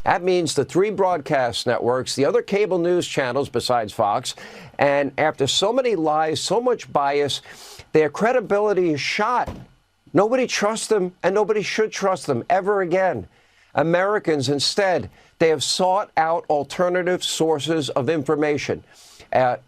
That means the 3 broadcast networks, the other cable news channels besides Fox, and after so many lies, so much bias, their credibility is shot. Nobody trusts them, and nobody should trust them ever again. Americans, instead, they have sought out alternative sources of information.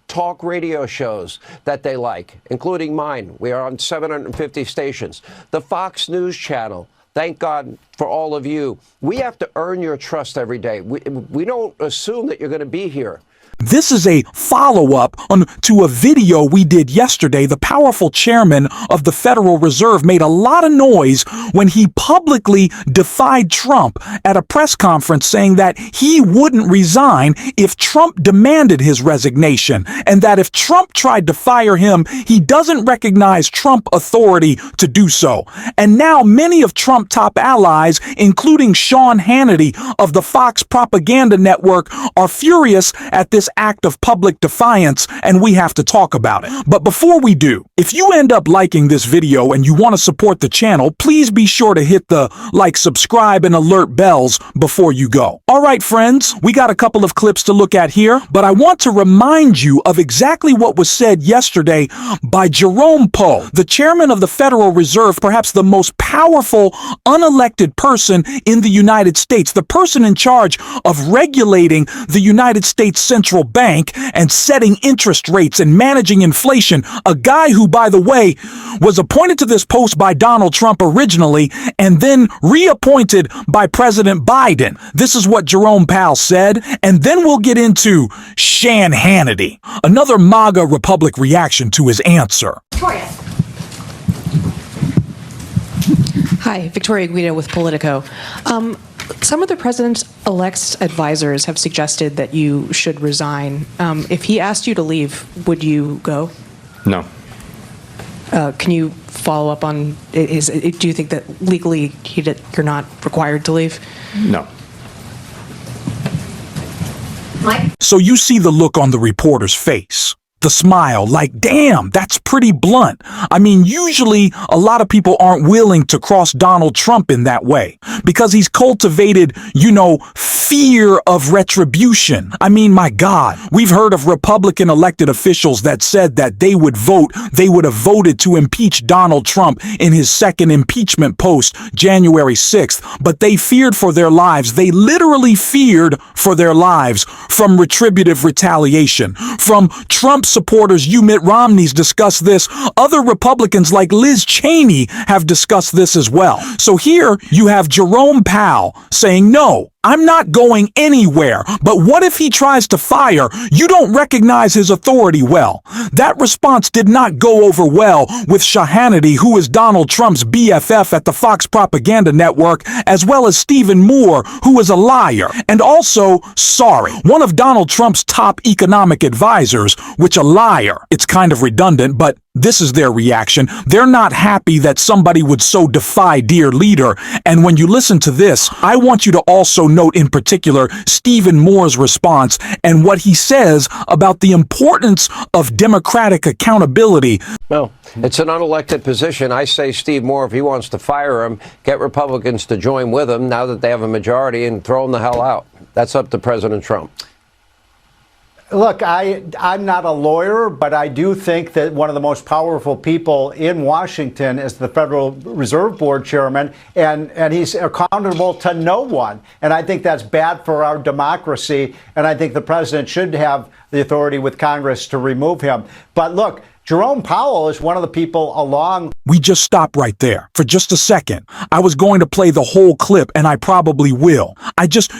Talk radio shows that they like, including mine. We are on 750 stations. The Fox News Channel. Thank God for all of you. We have to earn your trust every day. We don't assume that you're going to be here. This is a follow-up to a video we did yesterday. The powerful chairman of the Federal Reserve made a lot of noise when he publicly defied Trump at a press conference, saying that he wouldn't resign if Trump demanded his resignation, and that if Trump tried to fire him, he doesn't recognize Trump authority to do so. And now many of Trump top allies, including Sean Hannity of the Fox Propaganda Network, are furious at this act of public defiance, and we have to talk about it. But before we do, if you end up liking this video and you want to support the channel, please be sure to hit the like, subscribe, and alert bells before you go. All right, friends, we got a couple of clips to look at here, but I want to remind you of exactly what was said yesterday by Jerome Powell, the chairman of the Federal Reserve, perhaps the most powerful unelected person in the United States, the person in charge of regulating the United States Central Bank and setting interest rates and managing inflation. A guy who, by the way, was appointed to this post by Donald Trump originally and then reappointed by President Biden. This is what Jerome Powell said, and then we'll get into Sean Hannity, another MAGA Republic reaction to his answer. Victoria. Hi, Victoria Guido with Politico. Some of the president-elect's advisors have suggested that you should resign. If he asked you to leave, would you go? No. Can you follow up on, do you think that legally you're not required to leave? No. Mike? So you see the look on the reporter's face. The smile, like, damn, that's pretty blunt. I mean, usually a lot of people aren't willing to cross Donald Trump in that way because he's cultivated, fear of retribution. I mean, my God, we've heard of Republican elected officials that said that they would have voted to impeach Donald Trump in his second impeachment post, January 6th, but they feared for their lives. They literally feared for their lives from retributive retaliation, from Trump supporters. You Mitt Romney's discussed this. Other Republicans like Liz Cheney have discussed this as well. So here you have Jerome Powell saying, no, I'm not going anywhere. But what if he tries to fire? You don't recognize his authority well. That response did not go over well with Hannity, who is Donald Trump's BFF at the Fox Propaganda Network, as well as Stephen Moore, who is a liar. And also, sorry, one of Donald Trump's top economic advisors, which a liar. It's kind of redundant, but this is their reaction. They're not happy that somebody would so defy dear leader. And when you listen to this, I want you to also note in particular Stephen Moore's response and what he says about the importance of democratic accountability. Well, it's an unelected position. I say Steve Moore, if he wants to fire him, get Republicans to join with him now that they have a majority and throw him the hell out. That's up to President Trump. Look, I'm not a lawyer, but I do think that one of the most powerful people in Washington is the Federal Reserve Board chairman, and he's accountable to no one. And I think that's bad for our democracy, and I think the president should have the authority with Congress to remove him. But look, Jerome Powell is one of the people along. We just stop right there for just a second. I was going to play the whole clip, and I probably will.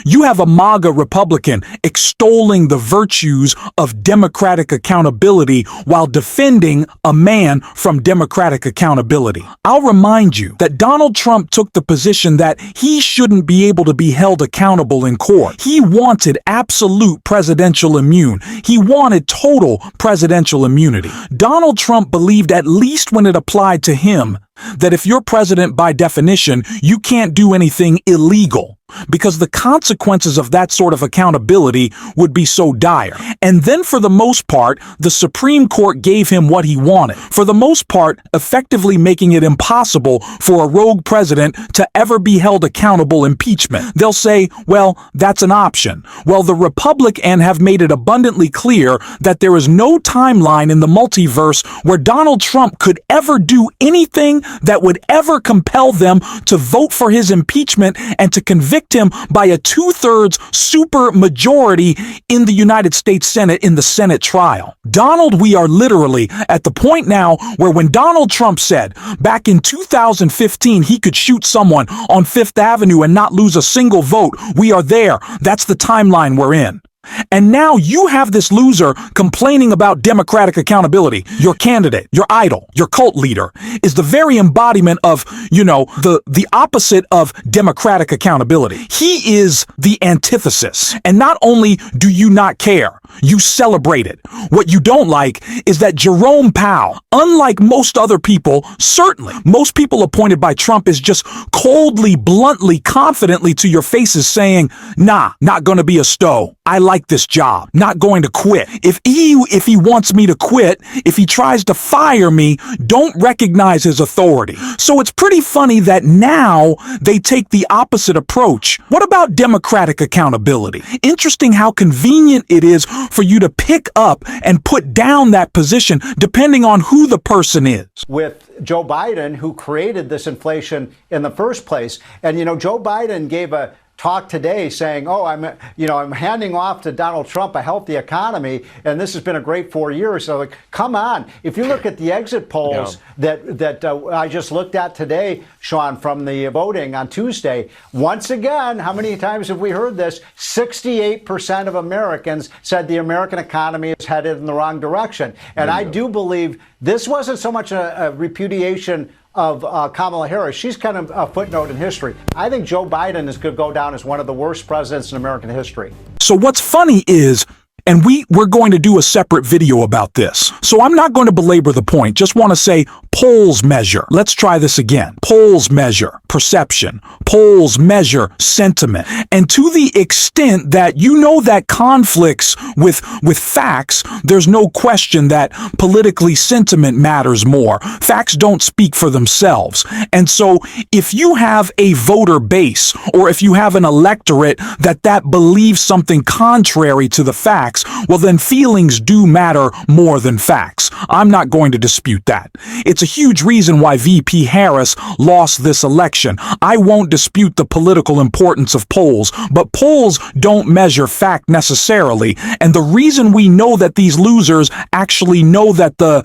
You have a MAGA Republican extolling the virtues of democratic accountability while defending a man from democratic accountability. I'll remind you that Donald Trump took the position that he shouldn't be able to be held accountable in court. He wanted absolute presidential immunity. He wanted total presidential immunity. Donald Trump believed, at least when it applied to him, that if you're president, by definition, you can't do anything illegal, because the consequences of that sort of accountability would be so dire. And then for the most part, the Supreme Court gave him what he wanted, for the most part, effectively making it impossible for a rogue president to ever be held accountable impeachment. They'll say, well, that's an option. Well, the Republican have made it abundantly clear that there is no timeline in the multiverse where Donald Trump could ever do anything that would ever compel them to vote for his impeachment and to convict him by a 2/3 super majority in the United States Senate in the Senate trial. Donald, we are literally at the point now where when Donald Trump said back in 2015 he could shoot someone on Fifth Avenue and not lose a single vote, we are there. That's the timeline we're in. And now you have this loser complaining about democratic accountability. Your candidate, your idol, your cult leader is the very embodiment of, the opposite of democratic accountability. He is the antithesis. And not only do you not care, you celebrate it. What you don't like is that Jerome Powell, unlike most other people, certainly most people appointed by Trump, is just coldly, bluntly, confidently to your faces saying, nah, not gonna be a stow. I like this job, not going to quit. If he wants me to quit, if he tries to fire me, don't recognize his authority. So it's pretty funny that now they take the opposite approach. What about democratic accountability? Interesting how convenient it is for you to pick up and put down that position depending on who the person is. With Joe Biden, who created this inflation in the first place. And, Joe Biden gave a talk today saying, I'm handing off to Donald Trump a healthy economy, and this has been a great 4 years. So, come on. If you look at the exit polls that I just looked at today, Sean, from the voting on Tuesday, once again, how many times have we heard this? 68% of Americans said the American economy is headed in the wrong direction. And I do believe this wasn't so much a repudiation of Kamala Harris. She's kind of a footnote in history. I think Joe Biden is going to go down as one of the worst presidents in American history. So what's funny is, and we're going to do a separate video about this, so I'm not going to belabor the point, just want to say polls measure. Let's try this again. Polls measure perception. Polls measure sentiment. And to the extent that that conflicts with facts, there's no question that politically sentiment matters more. Facts don't speak for themselves. And so if you have a voter base, or if you have an electorate that believes something contrary to the facts, well, then feelings do matter more than facts. I'm not going to dispute that. It's a huge reason why VP Harris lost this election. I won't dispute the political importance of polls, but polls don't measure fact necessarily. And the reason we know that these losers actually know that the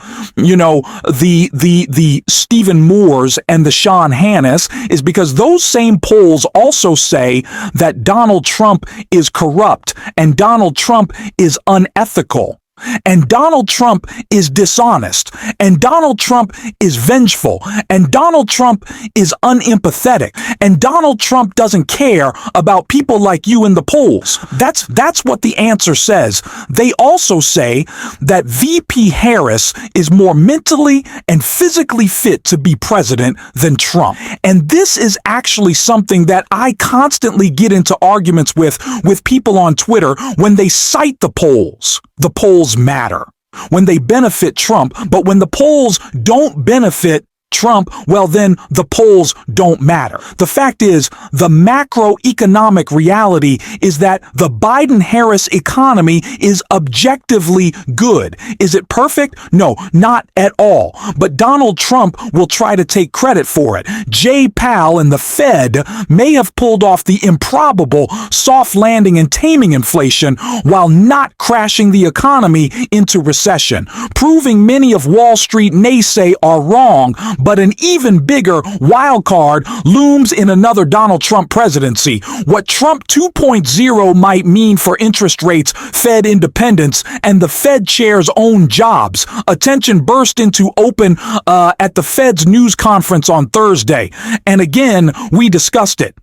Stephen Moores and the Sean Hannis is because those same polls also say that Donald Trump is corrupt and Donald Trump is unethical. And Donald Trump is dishonest, and Donald Trump is vengeful, and Donald Trump is unempathetic, and Donald Trump doesn't care about people like you in the polls. That's what the answer says. They also say that VP Harris is more mentally and physically fit to be president than Trump. And this is actually something that I constantly get into arguments with people on Twitter when they cite the polls. The polls matter when they benefit Trump, but when the polls don't benefit Trump, well, then the polls don't matter. The fact is, the macroeconomic reality is that the Biden-Harris economy is objectively good. Is it perfect? No, not at all. But Donald Trump will try to take credit for it. Jay Powell and the Fed may have pulled off the improbable soft landing and taming inflation while not crashing the economy into recession, proving many of Wall Street naysay are wrong. But an even bigger wild card looms in another Donald Trump presidency. What Trump 2.0 might mean for interest rates, Fed independence, and the Fed chair's own jobs. Attention burst into open at the Fed's news conference on Thursday. And again, we discussed it.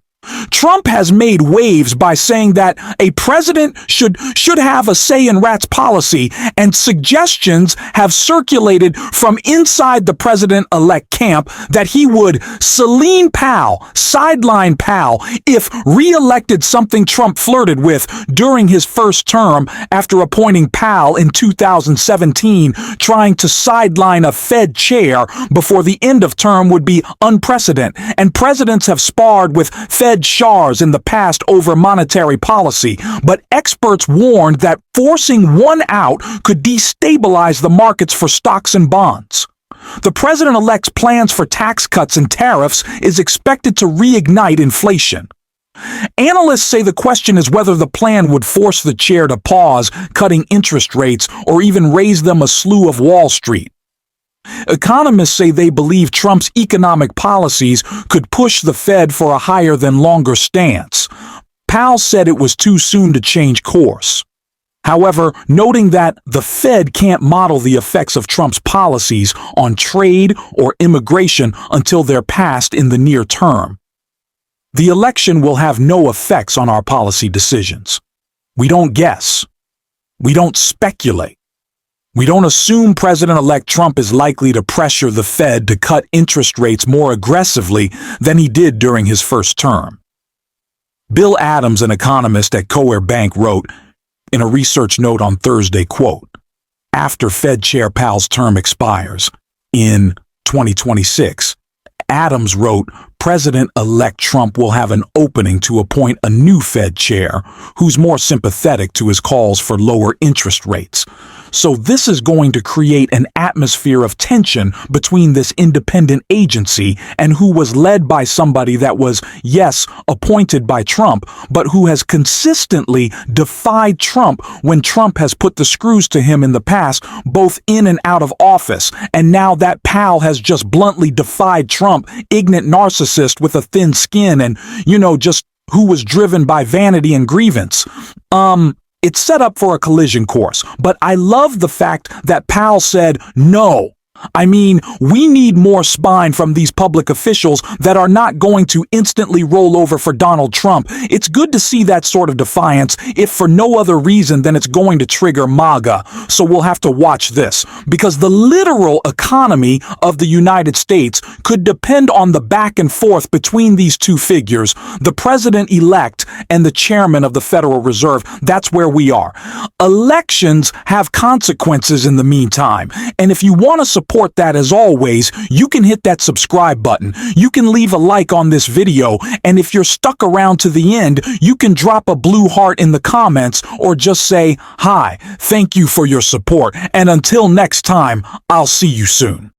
Trump has made waves by saying that a president should have a say in rats policy, and suggestions have circulated from inside the president-elect camp that he would sideline Powell, if re-elected, something Trump flirted with during his first term after appointing Powell in 2017, trying to sideline a Fed chair before the end of term would be unprecedented, and presidents have sparred with Fed chars in the past over monetary policy, but experts warned that forcing one out could destabilize the markets for stocks and bonds. The president-elect's plans for tax cuts and tariffs is expected to reignite inflation. Analysts say the question is whether the plan would force the chair to pause cutting interest rates or even raise them a slew of Wall Street. Economists say they believe Trump's economic policies could push the Fed for a higher than longer stance. Powell said it was too soon to change course. However, noting that the Fed can't model the effects of Trump's policies on trade or immigration until they're passed in the near term. The election will have no effects on our policy decisions. We don't guess. We don't speculate. We don't assume President-elect Trump is likely to pressure the Fed to cut interest rates more aggressively than he did during his first term. Bill Adams, an economist at Coher Bank, wrote in a research note on Thursday, quote, "After Fed Chair Powell's term expires in 2026, Adams wrote, President-elect Trump will have an opening to appoint a new Fed chair who's more sympathetic to his calls for lower interest rates. So this is going to create an atmosphere of tension between this independent agency and who was led by somebody that was, yes, appointed by Trump, but who has consistently defied Trump when Trump has put the screws to him in the past, both in and out of office. And now that Powell has just bluntly defied Trump, ignorant narcissist with a thin skin and, just who was driven by vanity and grievance. It's set up for a collision course, but I love the fact that Powell said no. I mean, we need more spine from these public officials that are not going to instantly roll over for Donald Trump. It's good to see that sort of defiance, if for no other reason than it's going to trigger MAGA. So we'll have to watch this, because the literal economy of the United States could depend on the back and forth between these two figures, the president-elect and the chairman of the Federal Reserve. That's where we are. Elections have consequences in the meantime, and if you want to support that, as always, you can hit that subscribe button. You can leave a like on this video, and if you're stuck around to the end, you can drop a blue heart in the comments or just say, "Hi, thank you for your support, and until next time, I'll see you soon."